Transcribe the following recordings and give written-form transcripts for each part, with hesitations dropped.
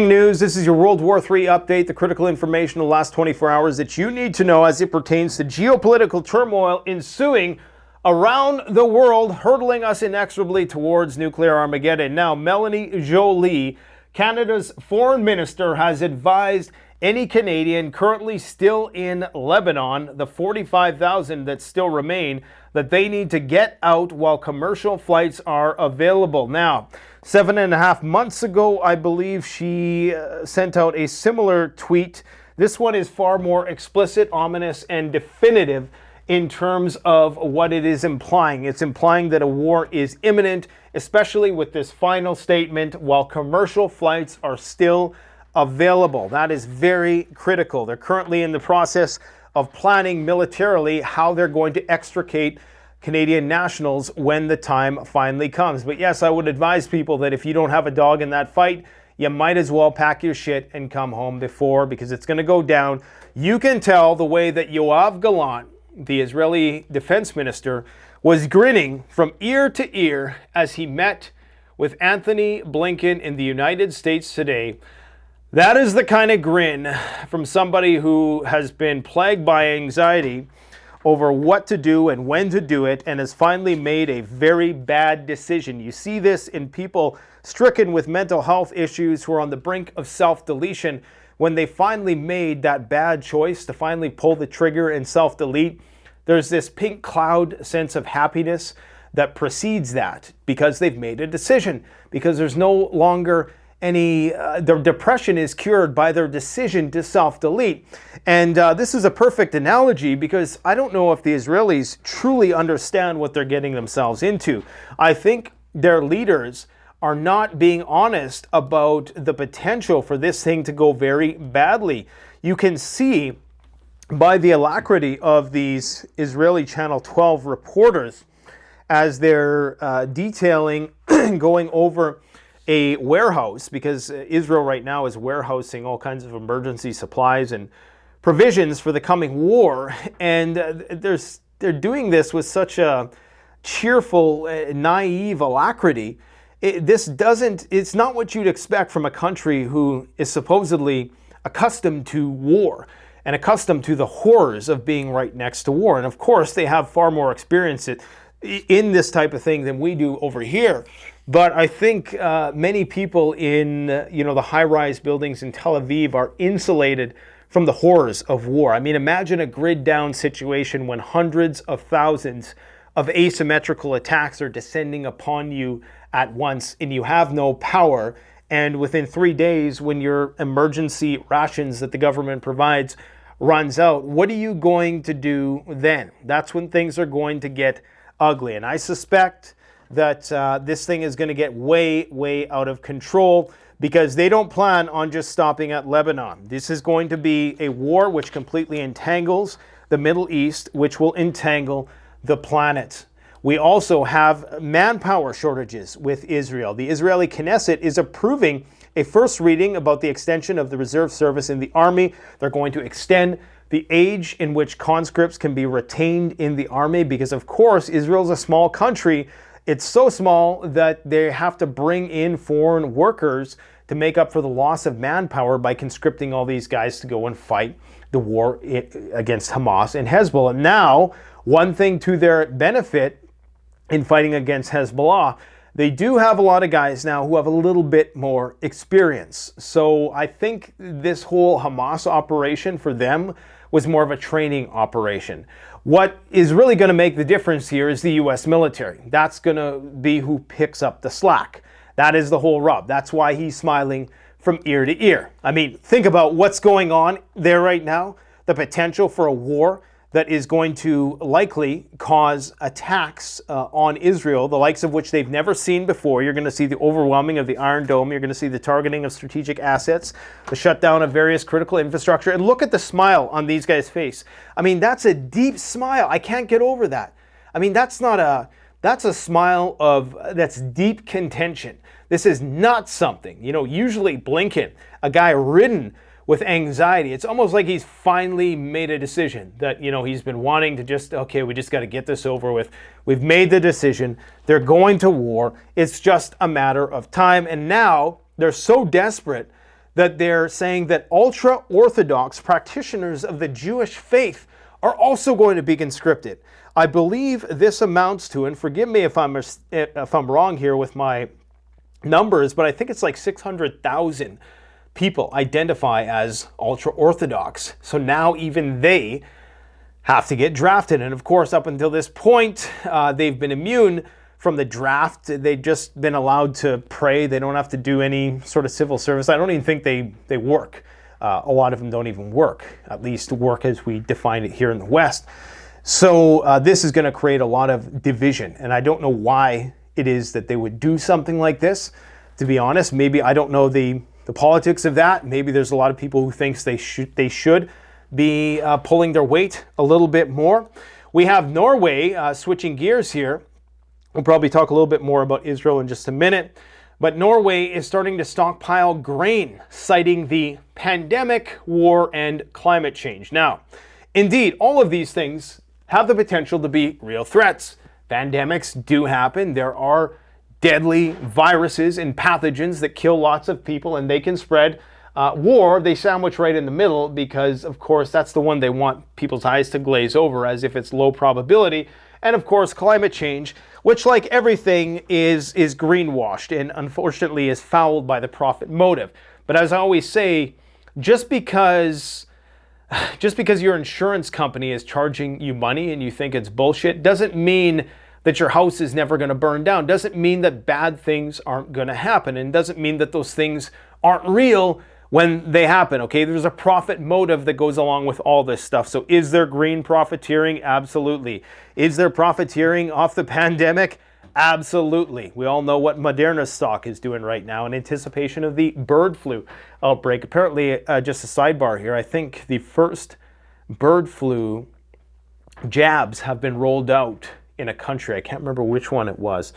News. This is your World War III update, the critical information of the last 24 hours that you need to know as it pertains to geopolitical turmoil ensuing around the world, hurtling us inexorably towards nuclear Armageddon. Now, Melanie Joly, Canada's foreign minister, has advised any Canadian currently still in Lebanon, the 45,000 that still remain, that they need to get out while commercial flights are available. Now, 7.5 months ago, I believe she sent out a similar tweet. This one is far more explicit, ominous, and definitive in terms of what it is implying. It's implying that a war is imminent, especially with this final statement, while commercial flights are still available. That is very critical. They're currently in the process of planning militarily how they're going to extricate Canadian nationals when the time finally comes. But yes, I would advise people that if you don't have a dog in that fight, you might as well pack your shit and come home before, because it's going to go down. You can tell the way that Yoav Gallant, the Israeli defense minister, was grinning from ear to ear as he met with Anthony Blinken in the United States today. That is the kind of grin from somebody who has been plagued by anxiety over what to do and when to do it, and has finally made a very bad decision. You see this in people stricken with mental health issues who are on the brink of self-deletion. When they finally made that bad choice to finally pull the trigger and self-delete, there's this pink cloud sense of happiness that precedes that, because they've made a decision, because there's no longer any, their depression is cured by their decision to self-delete. And this is a perfect analogy, because I don't know if the Israelis truly understand what they're getting themselves into. I think their leaders are not being honest about the potential for this thing to go very badly. You can see by the alacrity of these Israeli Channel 12 reporters as they're detailing, going over a warehouse, because Israel right now is warehousing all kinds of emergency supplies and provisions for the coming war. And they're doing this with such a cheerful, naive alacrity. It's not what you'd expect from a country who is supposedly accustomed to war and accustomed to the horrors of being right next to war. And of course, they have far more experience in this type of thing than we do over here. But I think many people in the high-rise buildings in Tel Aviv are insulated from the horrors of war. I mean, imagine a grid-down situation when hundreds of thousands of asymmetrical attacks are descending upon you at once, and you have no power. And within 3 days, when your emergency rations that the government provides runs out, what are you going to do then? That's when things are going to get ugly. And I suspect that this thing is going to get way, way out of control, because they don't plan on just stopping at Lebanon. This is going to be a war which completely entangles the Middle East, which will entangle the planet. We also have manpower shortages with Israel. The Israeli Knesset is approving a first reading about the extension of the reserve service in the army. They're going to extend the age in which conscripts can be retained in the army, because of course Israel's a small country. It's so small that they have to bring in foreign workers to make up for the loss of manpower by conscripting all these guys to go and fight the war against Hamas and Hezbollah. Now, one thing to their benefit in fighting against Hezbollah, they do have a lot of guys now who have a little bit more experience. So I think this whole Hamas operation for them was more of a training operation. What is really going to make the difference here is the U.S. military. That's going to be who picks up the slack. That is the whole rub. That's why he's smiling from ear to ear. I mean, think about what's going on there right now. The potential for a war that is going to likely cause attacks on Israel, the likes of which they've never seen before. You're going to see the overwhelming of the Iron Dome. You're going to see the targeting of strategic assets, the shutdown of various critical infrastructure. And look at the smile on these guys' face. I mean, that's a deep smile. I can't get over that. I mean, that's a smile that's deep contention. This is not something, usually Blinken, a guy ridden with anxiety. It's almost like he's finally made a decision that, he's been wanting to we just got to get this over with. We've made the decision. They're going to war. It's just a matter of time. And now they're so desperate that they're saying that ultra-Orthodox practitioners of the Jewish faith are also going to be conscripted. I believe this amounts to, and forgive me if I'm wrong here with my numbers, but I think it's like 600,000 people identify as ultra-Orthodox. So now even they have to get drafted. And of course, up until this point, they've been immune from the draft. They've just been allowed to pray. They don't have to do any sort of civil service. I don't even think they work. A lot of them don't even work, at least work as we define it here in the West. So this is going to create a lot of division. And I don't know why it is that they would do something like this, to be honest. Maybe I don't know the politics of that. Maybe there's a lot of people who thinks they should be pulling their weight a little bit more. We have Norway switching gears here. We'll probably talk a little bit more about Israel in just a minute. But Norway is starting to stockpile grain, citing the pandemic, war, and climate change. Now, indeed, all of these things have the potential to be real threats. Pandemics do happen. There are deadly viruses and pathogens that kill lots of people, and they can spread. War, they sandwich right in the middle because, of course, that's the one they want people's eyes to glaze over as if it's low probability. And, of course, climate change, which, like everything, is greenwashed and, unfortunately, is fouled by the profit motive. But as I always say, just because your insurance company is charging you money and you think it's bullshit doesn't mean that your house is never going to burn down. Doesn't mean that bad things aren't going to happen, and doesn't mean that those things aren't real when they happen, okay? There's a profit motive that goes along with all this stuff. So is there green profiteering? Absolutely. Is there profiteering off the pandemic? Absolutely. We all know what Moderna's stock is doing right now in anticipation of the bird flu outbreak. Apparently, just a sidebar here, I think the first bird flu jabs have been rolled out in a country. I can't remember which one it was.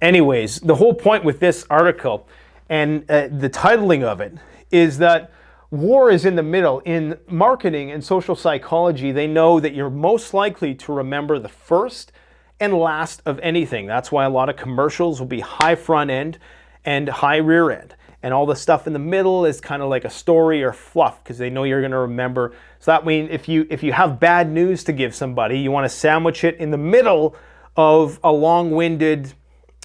Anyways, the whole point with this article and the titling of it is that war is in the middle. In marketing and social psychology, they know that you're most likely to remember the first and last of anything. That's why a lot of commercials will be high front end and high rear end. And all the stuff in the middle is kind of like a story or fluff because they know you're going to remember. So that means if you have bad news to give somebody, you want to sandwich it in the middle of a long-winded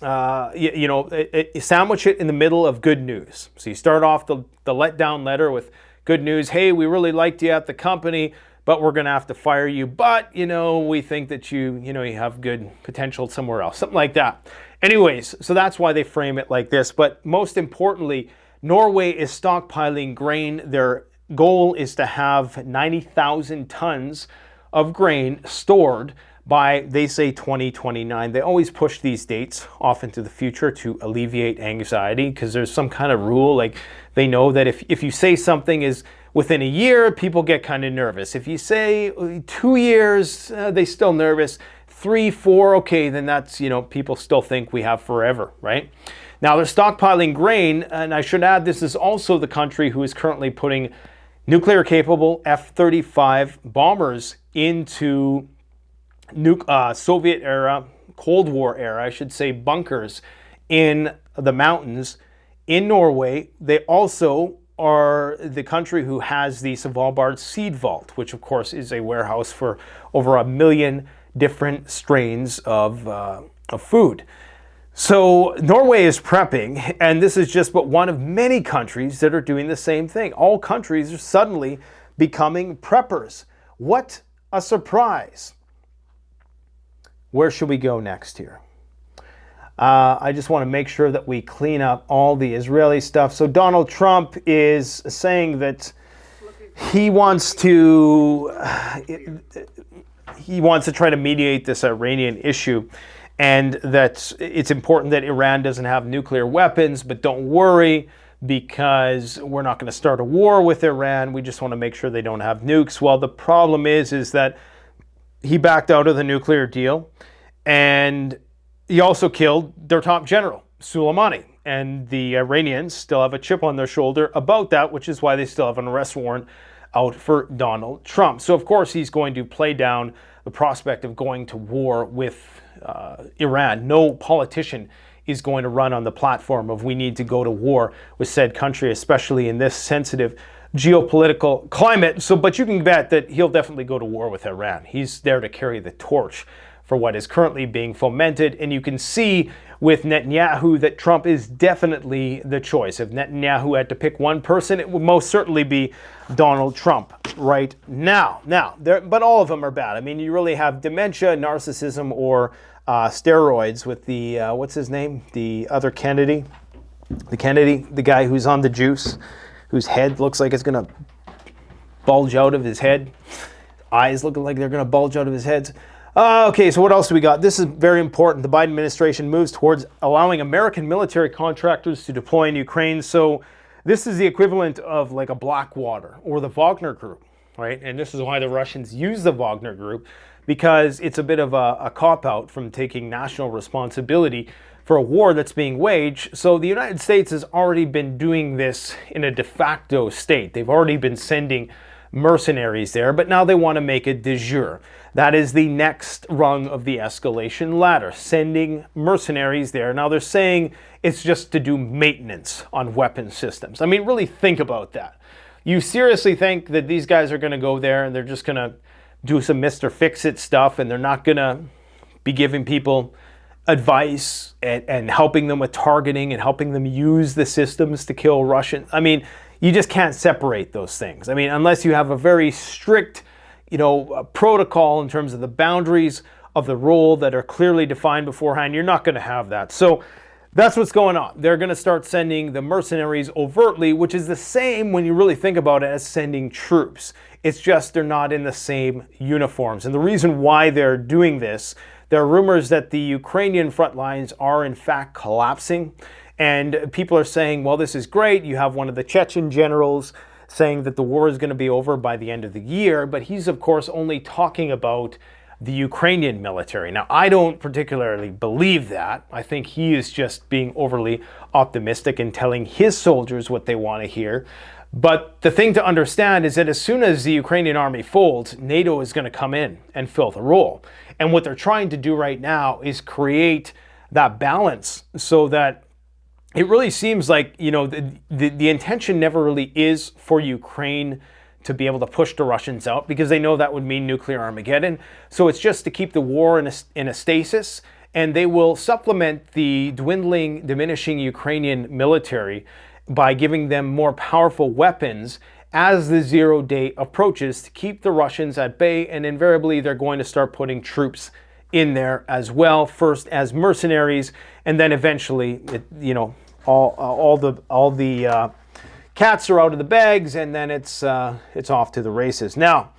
sandwich it in the middle of good news. So you start off the letdown letter with good news. Hey, we really liked you at the company, but we're going to have to fire you. But, we think that you have good potential somewhere else. Something like that. Anyways, so that's why they frame it like this. But most importantly, Norway is stockpiling grain. Their goal is to have 90,000 tons of grain stored by, they say, 2029. They always push these dates off into the future to alleviate anxiety because there's some kind of rule. Like they know that if you say something is within a year, people get kind of nervous. If you say 2 years, they still nervous. 3, 4, okay, then that's, people still think we have forever, right? Now they're stockpiling grain, and I should add this is also the country who is currently putting nuclear-capable F-35 bombers into Soviet era, Cold War era, I should say, bunkers in the mountains in Norway. They also are the country who has the Svalbard Seed Vault, which of course is a warehouse for over 1 million different strains of food. So Norway is prepping, and this is just but one of many countries that are doing the same thing. All countries are suddenly becoming preppers. What a surprise. Where should we go next here? I just want to make sure that we clean up all the Israeli stuff. So Donald Trump is saying that he wants to try to mediate this Iranian issue, and that it's important that Iran doesn't have nuclear weapons, but don't worry because we're not going to start a war with Iran. We just want to make sure they don't have nukes. Well, the problem is that he backed out of the nuclear deal, and he also killed their top general, Soleimani. And the Iranians still have a chip on their shoulder about that, which is why they still have an arrest warrant out for Donald Trump. So, of course, he's going to play down the prospect of going to war with Iran. No politician is going to run on the platform of we need to go to war with said country, especially in this sensitive geopolitical climate. So, but you can bet that he'll definitely go to war with Iran. He's there to carry the torch for what is currently being fomented. And you can see with Netanyahu that Trump is definitely the choice. If Netanyahu had to pick one person, it would most certainly be Donald Trump right now. But all of them are bad. I mean, you really have dementia, narcissism, or steroids with the, what's his name? The other Kennedy. The guy who's on the juice, whose head looks like it's going to bulge out of his head. Eyes looking like they're going to bulge out of his head. Okay, so what else do we got? This is very important. The Biden administration moves towards allowing American military contractors to deploy in Ukraine. So this is the equivalent of like a Blackwater or the Wagner Group, right? And this is why the Russians use the Wagner Group, because it's a bit of a cop-out from taking national responsibility for a war that's being waged. So the United States has already been doing this in a de facto state. They've already been sending mercenaries there, but now they want to make it de jure. That is the next rung of the escalation ladder, sending mercenaries there. Now they're saying it's just to do maintenance on weapon systems. I mean, really think about that. You seriously think that these guys are going to go there and they're just going to do some Mr. Fix-It stuff and they're not going to be giving people advice and helping them with targeting and helping them use the systems to kill Russians? I mean, you just can't separate those things. I mean, unless you have a very strict, protocol in terms of the boundaries of the role that are clearly defined beforehand, you're not going to have that. So that's what's going on. They're going to start sending the mercenaries overtly, which is the same when you really think about it as sending troops. It's just they're not in the same uniforms. And the reason why they're doing this, there are rumors that the Ukrainian front lines are in fact collapsing. And people are saying, well, this is great. You have one of the Chechen generals saying that the war is going to be over by the end of the year. But he's, of course, only talking about the Ukrainian military. Now, I don't particularly believe that. I think he is just being overly optimistic and telling his soldiers what they want to hear. But the thing to understand is that as soon as the Ukrainian army folds, NATO is going to come in and fill the role. And what they're trying to do right now is create that balance so that it really seems like, the intention never really is for Ukraine to be able to push the Russians out, because they know that would mean nuclear Armageddon. So it's just to keep the war in a stasis, and they will supplement the diminishing Ukrainian military by giving them more powerful weapons as the 0 day approaches to keep the Russians at bay. And invariably, they're going to start putting troops in there as well, first as mercenaries, and then eventually, all the cats are out of the bags, and then it's off to the races. Now,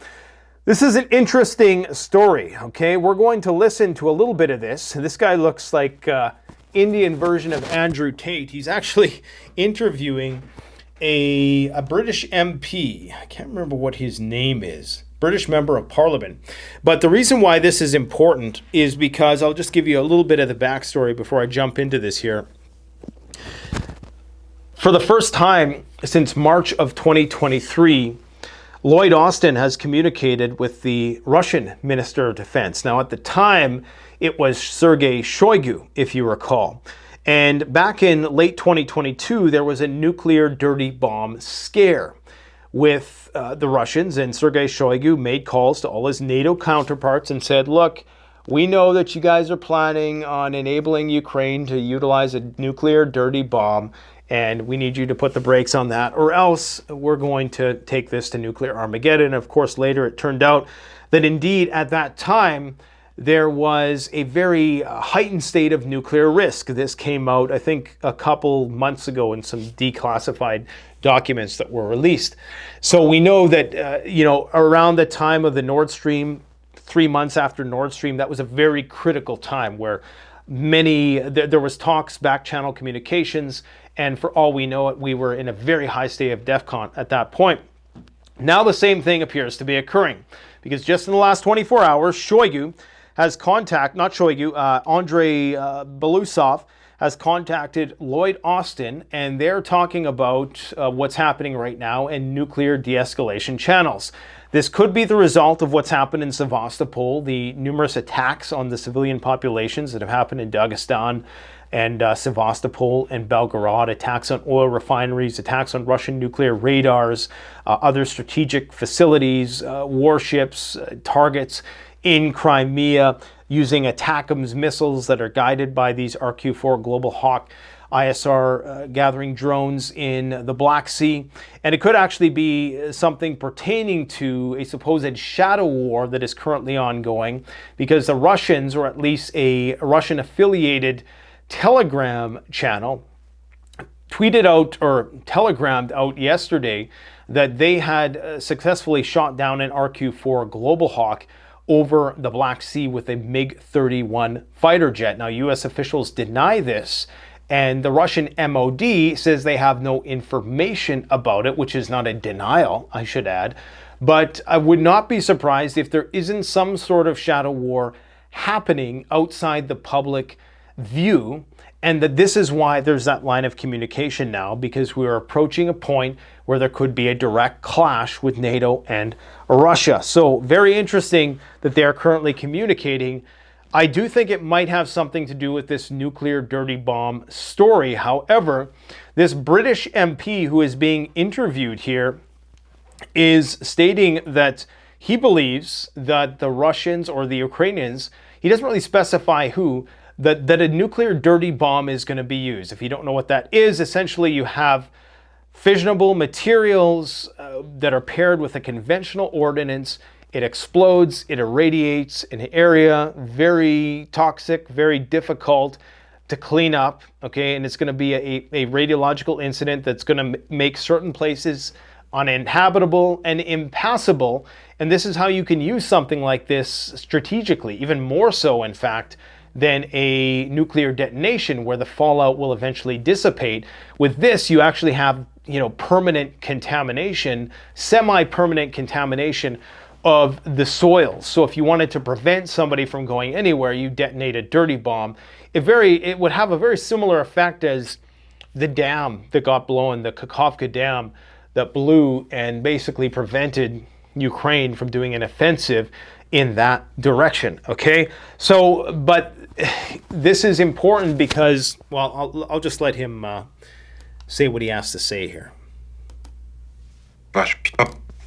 this is an interesting story. Okay, we're going to listen to a little bit of this. This guy looks like Indian version of Andrew Tate. He's actually interviewing a British MP. I can't remember what his name is. British Member of Parliament. But the reason why this is important is because I'll just give you a little bit of the backstory before I jump into this here. For the first time since March of 2023, Lloyd Austin has communicated with the Russian Minister of Defense. Now, at the time, it was Sergei Shoigu, if you recall. And back in late 2022, there was a nuclear dirty bomb scare with the Russians, and Sergei Shoigu made calls to all his NATO counterparts and said, look, we know that you guys are planning on enabling Ukraine to utilize a nuclear dirty bomb, and we need you to put the brakes on that, or else we're going to take this to nuclear Armageddon. And of course, later it turned out that indeed at that time, there was a very heightened state of nuclear risk. This came out, I think, a couple months ago in some declassified documents that were released. So we know that, around the time of the Nord Stream, 3 months after Nord Stream, that was a very critical time where there was talks, back channel communications, and for all we know, we were in a very high state of DEFCON at that point. Now the same thing appears to be occurring, because just in the last 24 hours, Andrei Belousov has contacted Lloyd Austin, and they're talking about what's happening right now in nuclear de-escalation channels. This could be the result of what's happened in Sevastopol, the numerous attacks on the civilian populations that have happened in Dagestan, and Sevastopol and Belgorod, attacks on oil refineries, attacks on Russian nuclear radars, other strategic facilities, warships, targets in Crimea, using ATACMS missiles that are guided by these RQ-4 Global Hawk ISR gathering drones in the Black Sea. And it could actually be something pertaining to a supposed shadow war that is currently ongoing, because the Russians, or at least a Russian affiliated Telegram channel, tweeted out or telegrammed out yesterday that they had successfully shot down an RQ-4 Global Hawk over the Black Sea with a MiG-31 fighter jet. Now, U.S. officials deny this, and the Russian MOD says they have no information about it, which is not a denial, I should add. But I would not be surprised if there isn't some sort of shadow war happening outside the public view, and that this is why there's that line of communication now, because we are approaching a point where there could be a direct clash with NATO and Russia. So very interesting that they are currently communicating. I do think it might have something to do with this nuclear dirty bomb story. However, this British MP who is being interviewed here is stating that he believes that the Russians or the Ukrainians, he doesn't really specify who, that a nuclear dirty bomb is going to be used. If you don't know what that is, essentially you have fissionable materials that are paired with a conventional ordnance. It explodes, it irradiates an area, very toxic, very difficult to clean up, okay? And it's going to be a radiological incident that's going to make certain places uninhabitable and impassable. And this is how you can use something like this strategically, even more so, in fact, than a nuclear detonation where the fallout will eventually dissipate. With this, you actually have, permanent contamination, semi-permanent contamination of the soil. So if you wanted to prevent somebody from going anywhere, you detonate a dirty bomb. It would have a very similar effect as the dam that got blown, the Kakhovka Dam that blew and basically prevented Ukraine from doing an offensive in that direction, okay? So, but this is important because, well, I'll just let him say what he has to say here.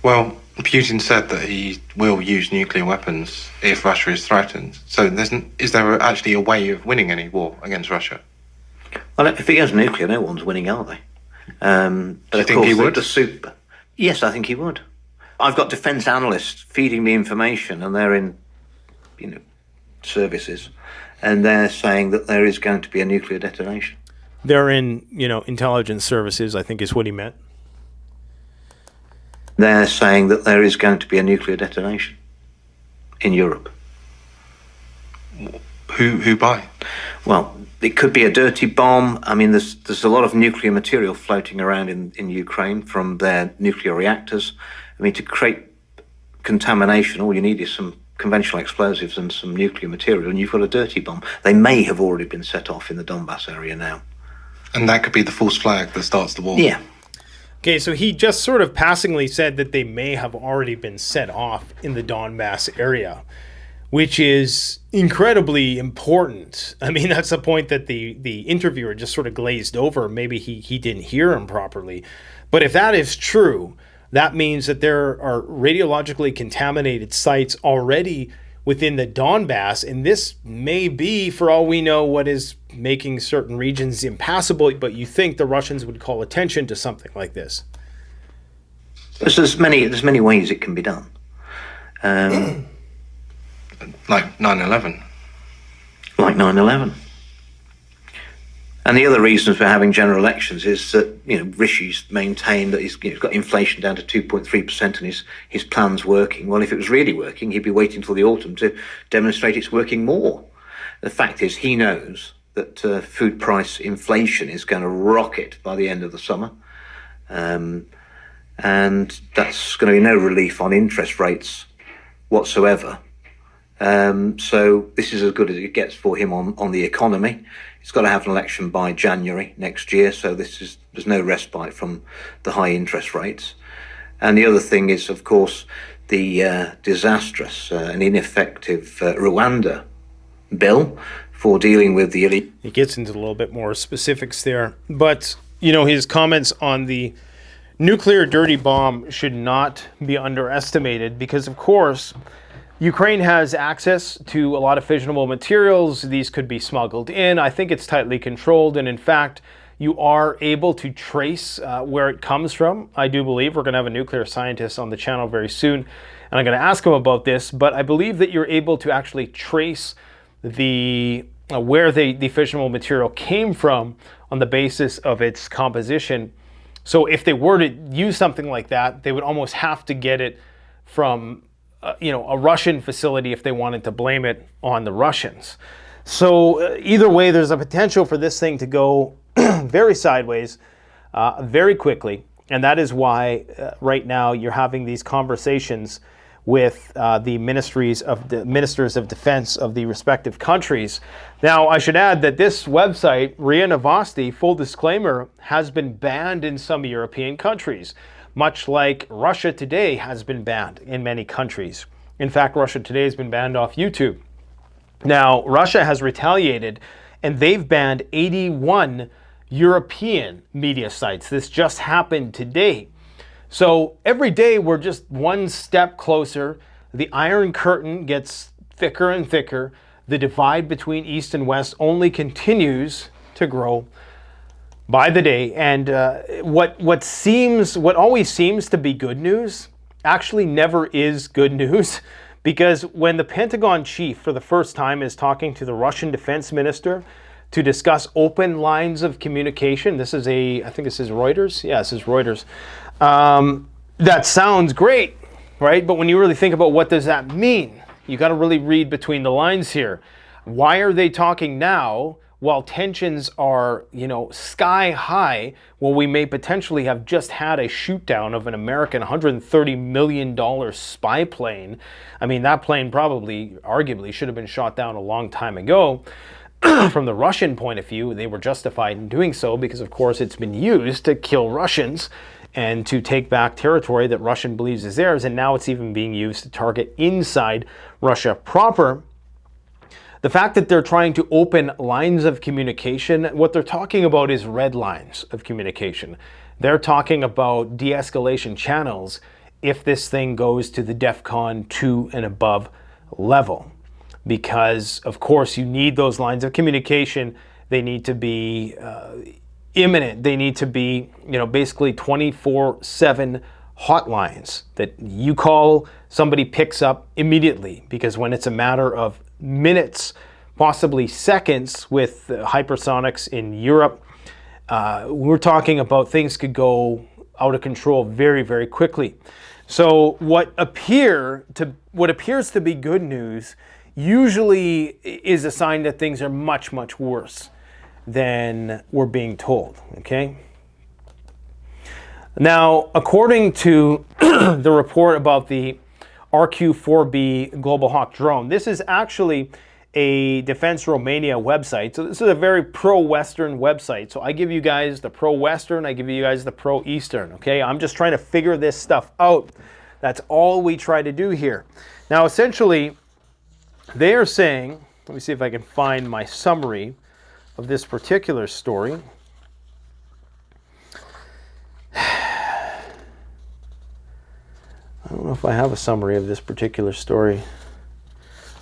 Well, Putin said that he will use nuclear weapons if Russia is threatened. So is there actually a way of winning any war against Russia? Well, if he goes nuclear, no one's winning, are they? Do you think he would? Yes, I think he would. I've got defence analysts feeding me information, and they're in, services, and they're saying that there is going to be a nuclear detonation. They're in, intelligence services, I think is what he meant. They're saying that there is going to be a nuclear detonation in Europe. Who by? Well, it could be a dirty bomb. I mean, there's a lot of nuclear material floating around in Ukraine from their nuclear reactors. I mean, to create contamination, all you need is some conventional explosives and some nuclear material, and you've got a dirty bomb. They may have already been set off in the Donbass area now. And that could be the false flag that starts the war? Yeah. Okay, so he just sort of passingly said that they may have already been set off in the Donbass area, which is incredibly important. I mean, that's the point that the interviewer just sort of glazed over. Maybe he didn't hear him properly. But if that is true, that means that there are radiologically contaminated sites already within the Donbass, and this may be, for all we know, what is making certain regions impassable, but you think the Russians would call attention to something like this? There's many ways it can be done. Like 9/11. Like 9/11. And the other reason for having general elections is that, Rishi's maintained that he's got inflation down to 2.3% and his plan's working. Well, if it was really working, he'd be waiting till the autumn to demonstrate it's working more. The fact is, he knows that food price inflation is going to rocket by the end of the summer. And that's going to be no relief on interest rates whatsoever. So this is as good as it gets for him on the economy. He's got to have an election by January next year, so there's no respite from the high interest rates. And the other thing is, of course, the disastrous and ineffective Rwanda bill, for dealing with the elite. He gets into a little bit more specifics there. But, you know, his comments on the nuclear dirty bomb should not be underestimated because, of course, Ukraine has access to a lot of fissionable materials. These could be smuggled in. I think it's tightly controlled. And in fact, you are able to trace where it comes from. I do believe we're going to have a nuclear scientist on the channel very soon, and I'm going to ask him about this. But I believe that you're able to actually trace the where the fissionable material came from on the basis of its composition. So if they were to use something like that, they would almost have to get it from a Russian facility if they wanted to blame it on the Russians. So either way, there's a potential for this thing to go very sideways very quickly. And that is why right now you're having these conversations with the ministers of defense of the respective countries. Now, I should add that this website, RIA Novosti, full disclaimer, has been banned in some European countries, much like Russia Today has been banned in many countries. In fact, Russia Today has been banned off YouTube. Now, Russia has retaliated, and they've banned 81 European media sites. This just happened today. So every day we're just one step closer. The Iron Curtain gets thicker and thicker. The divide between East and West only continues to grow by the day. And what always seems to be good news actually never is good news, because when the Pentagon chief for the first time is talking to the Russian defense minister to discuss open lines of communication, I think this is Reuters. Yeah, this is Reuters. That sounds great, right? But when you really think about what does that mean, you got to really read between the lines here. Why are they talking now while tensions are, sky high? Well, we may potentially have just had a shoot down of an American $130 million spy plane. I mean, that plane arguably should have been shot down a long time ago. From the Russian point of view, they were justified in doing so because, of course, it's been used to kill Russians and to take back territory that Russia believes is theirs, and now it's even being used to target inside Russia proper. The fact that they're trying to open lines of communication, what they're talking about is red lines of communication. They're talking about de-escalation channels if this thing goes to the DEFCON 2 and above level. Because, of course, you need those lines of communication. They need to be imminent. They need to be, basically 24/7 hotlines that you call, somebody picks up immediately. Because when it's a matter of minutes, possibly seconds with hypersonics in Europe, we're talking about things could go out of control very, very quickly. So what appears to be good news usually is a sign that things are much, much worse than we're being told, okay? Now, according to the report about the RQ-4B Global Hawk drone, this is actually a Defense Romania website. So this is a very pro-Western website. So I give you guys the pro-Western, I give you guys the pro-Eastern, okay? I'm just trying to figure this stuff out. That's all we try to do here. Now, essentially, they are saying, let me see if I can find my summary of this particular story. I don't know if I have a summary of this particular story.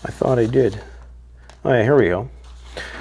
I thought I did. Oh yeah, here we go.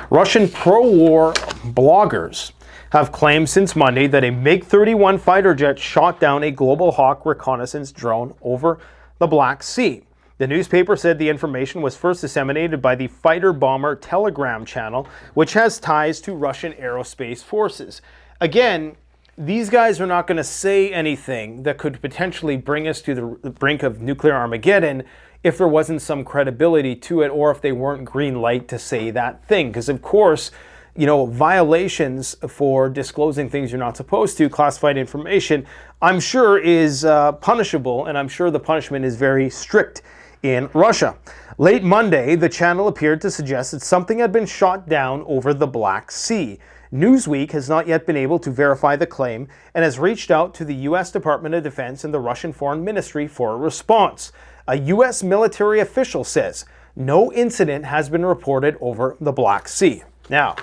Russian pro-war bloggers have claimed since Monday that a MiG-31 fighter jet shot down a Global Hawk reconnaissance drone over the Black Sea. The newspaper said the information was first disseminated by the Fighter Bomber Telegram channel, which has ties to Russian aerospace forces. Again, these guys are not going to say anything that could potentially bring us to the brink of nuclear Armageddon if there wasn't some credibility to it, or if they weren't green light to say that thing. Because of course, violations for disclosing things you're not supposed to, classified information, I'm sure is punishable, and I'm sure the punishment is very strict in Russia. Late Monday, the channel appeared to suggest that something had been shot down over the Black Sea. Newsweek has not yet been able to verify the claim and has reached out to the U.S. Department of Defense and the Russian Foreign Ministry for a response. A U.S. military official says no incident has been reported over the Black Sea. Now,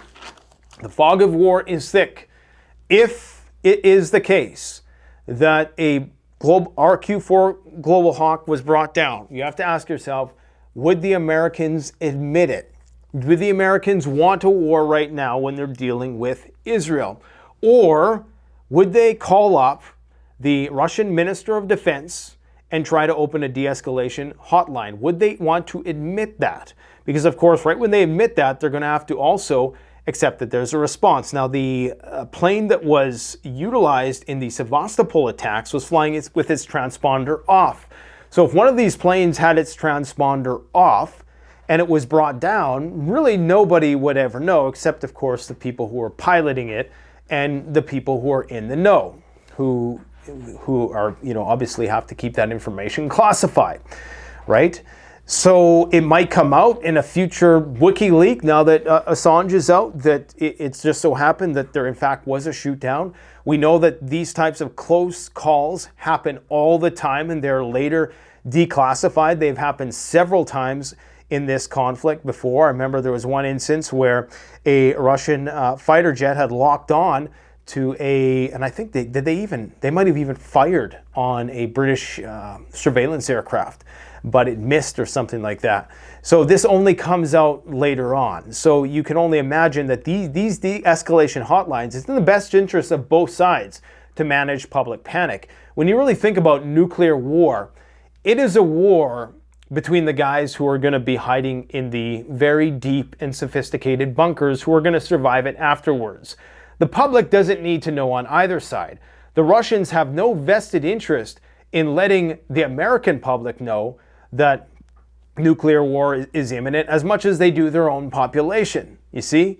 the fog of war is thick. If it is the case that a RQ-4 Global Hawk was brought down, you have to ask yourself, would the Americans admit it? Would the Americans want a war right now when they're dealing with Israel? Or would they call up the Russian Minister of Defense and try to open a de-escalation hotline? Would they want to admit that? Because, of course, right when they admit that, they're going to have to also accept that there's a response. Now, the plane that was utilized in the Sevastopol attacks was flying with its transponder off. So if one of these planes had its transponder off and it was brought down, really nobody would ever know, except, of course, the people who were piloting it and the people who are in the know, who are, obviously have to keep that information classified, right? So it might come out in a future WikiLeaks, now that Assange is out, that it's just so happened that there in fact was a shoot down. We know that these types of close calls happen all the time and they're later declassified. They've happened several times in this conflict before. I remember there was one instance where a Russian fighter jet had locked on to and I think they might have even fired on a British surveillance aircraft, but it missed or something like that. So this only comes out later on. So you can only imagine that these de-escalation hotlines, it's in the best interest of both sides to manage public panic. When you really think about nuclear war, it is a war between the guys who are going to be hiding in the very deep and sophisticated bunkers who are going to survive it afterwards. The public doesn't need to know on either side. The Russians have no vested interest in letting the American public know that nuclear war is imminent as much as they do their own population, you see?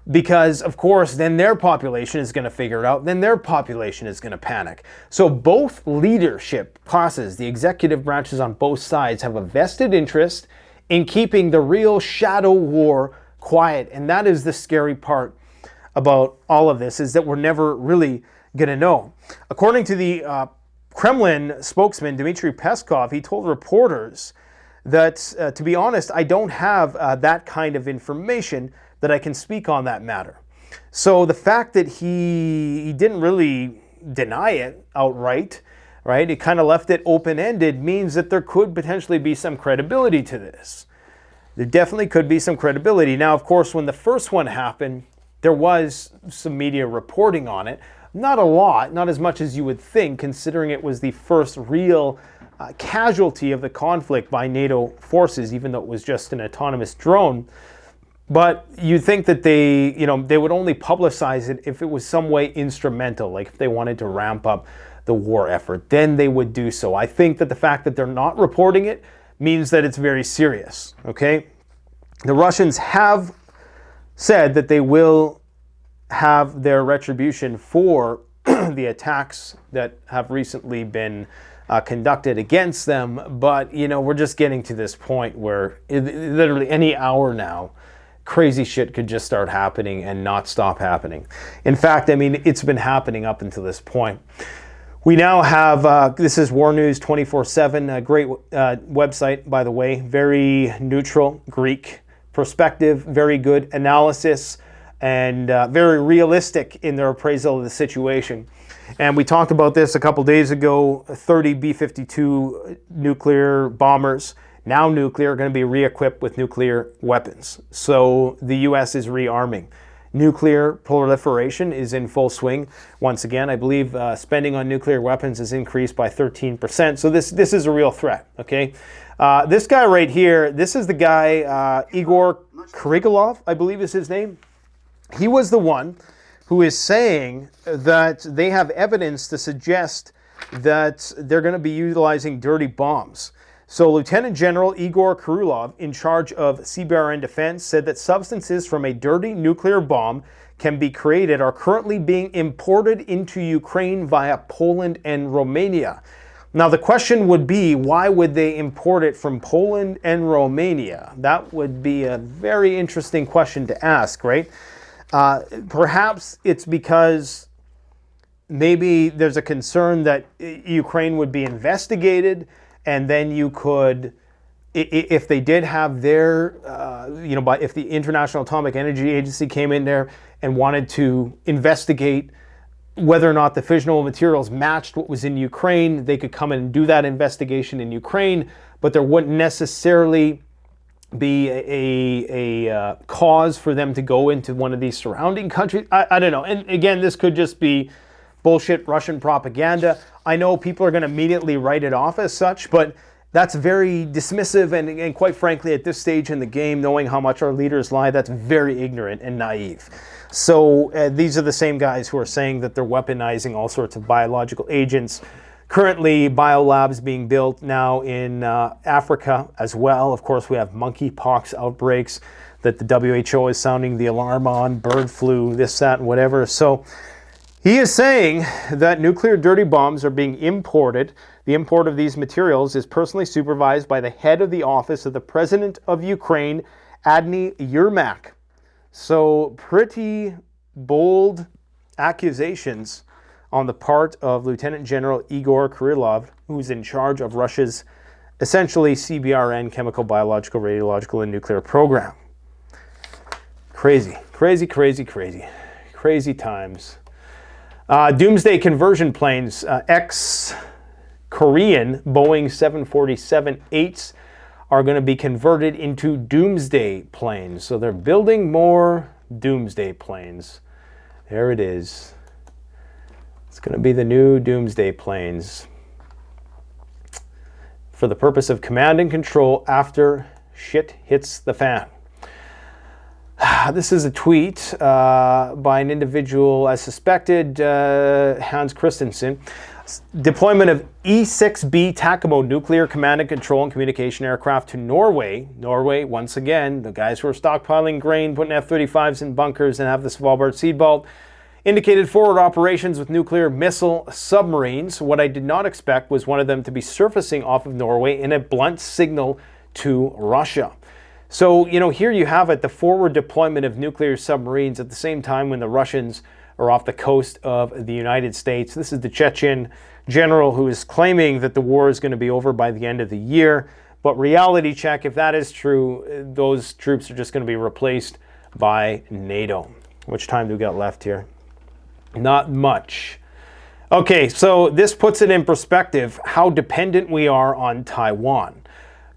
Because, of course, then their population is going to figure it out, then their population is going to panic. So both leadership classes, the executive branches on both sides, have a vested interest in keeping the real shadow war quiet. And that is the scary part about all of this, is that we're never really going to know. According to the Kremlin spokesman, Dmitry Peskov, he told reporters that, to be honest, I don't have that kind of information that I can speak on that matter. So the fact that he didn't really deny it outright, right, it kind of left it open-ended, means that there could potentially be some credibility to this. There definitely could be some credibility. Now, of course, when the first one happened, there was some media reporting on it. Not a lot, not as much as you would think, considering it was the first real casualty of the conflict by NATO forces, even though it was just an autonomous drone. But you'd think that they would only publicize it if it was some way instrumental, like if they wanted to ramp up the war effort, then they would do so. I think that the fact that they're not reporting it means that it's very serious, okay? The Russians have said that they will have their retribution for the attacks that have recently been conducted against them, but we're just getting to this point where literally any hour now, crazy shit could just start happening and not stop happening. In fact, I mean, it's been happening up until this point. We now have, this is War News 24/7, a great website, by the way, very neutral, Greek perspective, very good analysis, and very realistic in their appraisal of the situation. And we talked about this a couple days ago, 30 B-52 nuclear bombers, now nuclear, are going to be re-equipped with nuclear weapons. So the U.S. is rearming. Nuclear proliferation is in full swing. Once again, I believe spending on nuclear weapons has increased by 13%. So this is a real threat, okay? This guy right here, this is the guy, Igor Krigolov, I believe is his name. He was the one who is saying that they have evidence to suggest that they're going to be utilizing dirty bombs. So Lieutenant General Igor Krylov, in charge of CBRN Defense, said that substances from a dirty nuclear bomb can be created are currently being imported into Ukraine via Poland and Romania. Now the question would be, why would they import it from Poland and Romania? That would be a very interesting question to ask, right? Perhaps it's because maybe there's a concern that Ukraine would be investigated, and then you could if they did have their, if the International Atomic Energy Agency came in there and wanted to investigate whether or not the fissionable materials matched what was in Ukraine, they could come in and do that investigation in Ukraine, but there wouldn't necessarily be a cause for them to go into one of these surrounding countries. I don't know. And again, this could just be bullshit Russian propaganda. I know people are going to immediately write it off as such, but that's very dismissive, and quite frankly, at this stage in the game, knowing how much our leaders lie, that's very ignorant and naive. So these are the same guys who are saying that they're weaponizing all sorts of biological agents. Currently, biolabs being built now in Africa as well. Of course, we have monkeypox outbreaks that the WHO is sounding the alarm on, bird flu, this, that, and whatever. So he is saying that nuclear dirty bombs are being imported. The import of these materials is personally supervised by the head of the office of the President of Ukraine, Adny Yermak. So pretty bold accusations on the part of Lieutenant General Igor Kirillov, who's in charge of Russia's essentially CBRN, chemical, biological, radiological, and nuclear program. Crazy, crazy, crazy, crazy. Crazy times. Doomsday conversion planes, ex-Korean Boeing 747-8s are going to be converted into Doomsday planes. So they're building more Doomsday planes. There it is. It's going to be the new Doomsday planes for the purpose of command and control after shit hits the fan. This is a tweet by an individual as suspected, Hans Christensen. Deployment of E-6B TACAMO nuclear command and control and communication aircraft to Norway. Norway, once again, the guys who are stockpiling grain, putting F-35s in bunkers and have the Svalbard seed vault, indicated forward operations with nuclear missile submarines. What I did not expect was one of them to be surfacing off of Norway in a blunt signal to Russia. So, here you have it, the forward deployment of nuclear submarines at the same time when the Russians are off the coast of the United States. This is the Chechen general who is claiming that the war is going to be over by the end of the year. But reality check, if that is true, those troops are just going to be replaced by NATO. How much time do we got left here? Not much. Okay, so this puts it in perspective how dependent we are on Taiwan.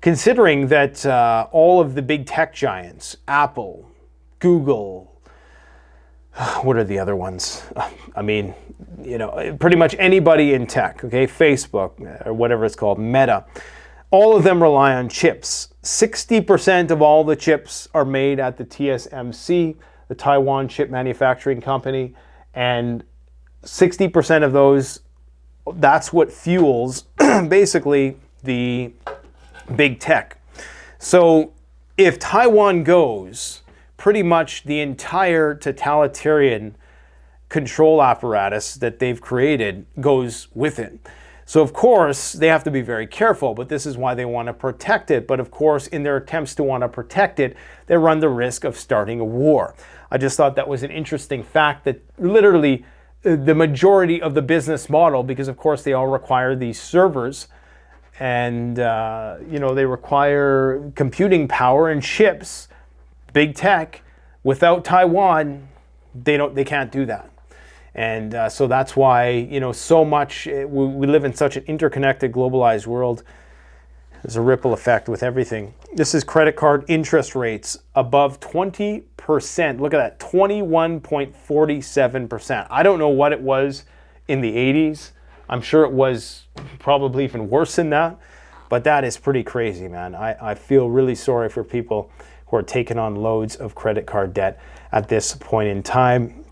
Considering that all of the big tech giants, Apple, Google, what are the other ones? I mean, pretty much anybody in tech, okay, Facebook or whatever it's called, Meta, all of them rely on chips. 60% of all the chips are made at the TSMC, the Taiwan Chip Manufacturing Company, and 60% of those, that's what fuels basically the big tech. So if Taiwan goes, pretty much the entire totalitarian control apparatus that they've created goes with it. So of course they have to be very careful, but this is why they want to protect it. But of course, in their attempts to want to protect it, they run the risk of starting a war. I just thought that was an interesting fact that literally the majority of the business model, because of course they all require these servers, and they require computing power and chips, big tech. Without Taiwan, they can't do that. And so that's why so much we live in such an interconnected, globalized world. There's a ripple effect with everything. This is credit card interest rates above 20%. Look at that, 21.47%. I don't know what it was in the 80s. I'm sure it was probably even worse than that, but that is pretty crazy, man. I feel really sorry for people who are taking on loads of credit card debt at this point in time.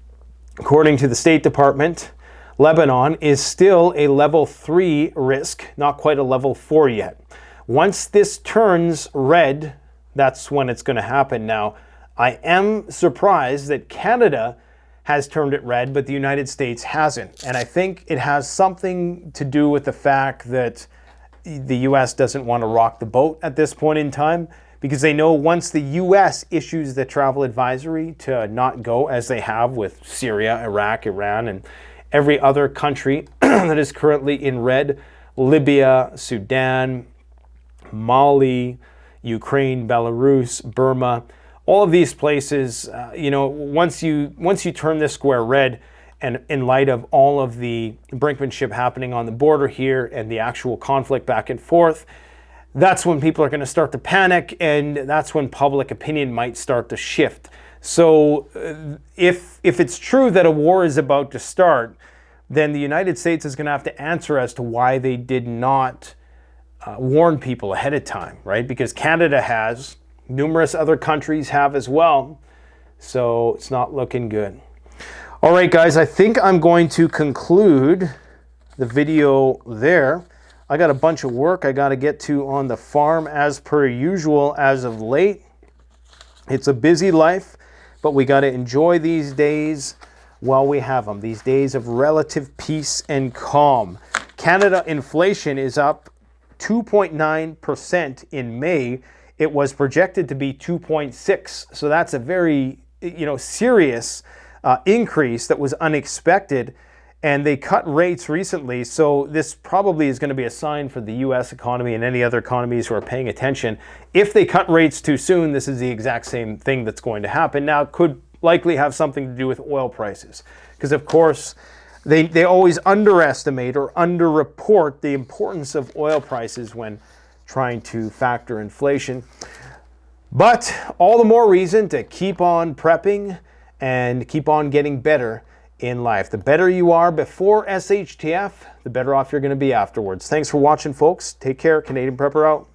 According to the State Department, Lebanon is still a level 3 risk, not quite a level 4 yet. Once this turns red, that's when it's going to happen. Now, I am surprised that Canada has turned it red, but the United States hasn't. And I think it has something to do with the fact that the US doesn't want to rock the boat at this point in time, because they know once the US issues the travel advisory to not go, as they have with Syria, Iraq, Iran, and every other country that is currently in red, Libya, Sudan, Mali, Ukraine, Belarus, Burma, all of these places, you know, once you turn this square red, and in light of all of the brinkmanship happening on the border here and the actual conflict back and forth, that's when people are going to start to panic, and that's when public opinion might start to shift. So if it's true that a war is about to start, then the United States is going to have to answer as to why they did not warn people ahead of time, right? Because Canada has, numerous other countries have as well. So it's not looking good. All right, guys, I think I'm going to conclude the video there. I got a bunch of work I got to get to on the farm as per usual as of late. It's a busy life, but we got to enjoy these days while we have them, these days of relative peace and calm. Canada inflation is up 2.9% in May. It was projected to be 2.6, so that's a very, you know, serious increase that was unexpected, and they cut rates recently, so this probably is going to be a sign for the US economy and any other economies who are paying attention. If they cut rates too soon, this is the exact same thing that's going to happen. Now, it could likely have something to do with oil prices, because of course they always underestimate or underreport the importance of oil prices when trying to factor inflation. But all the more reason to keep on prepping and keep on getting better in life. The better you are before SHTF, the better off you're going to be afterwards. Thanks for watching, folks. Take care. Canadian Prepper out.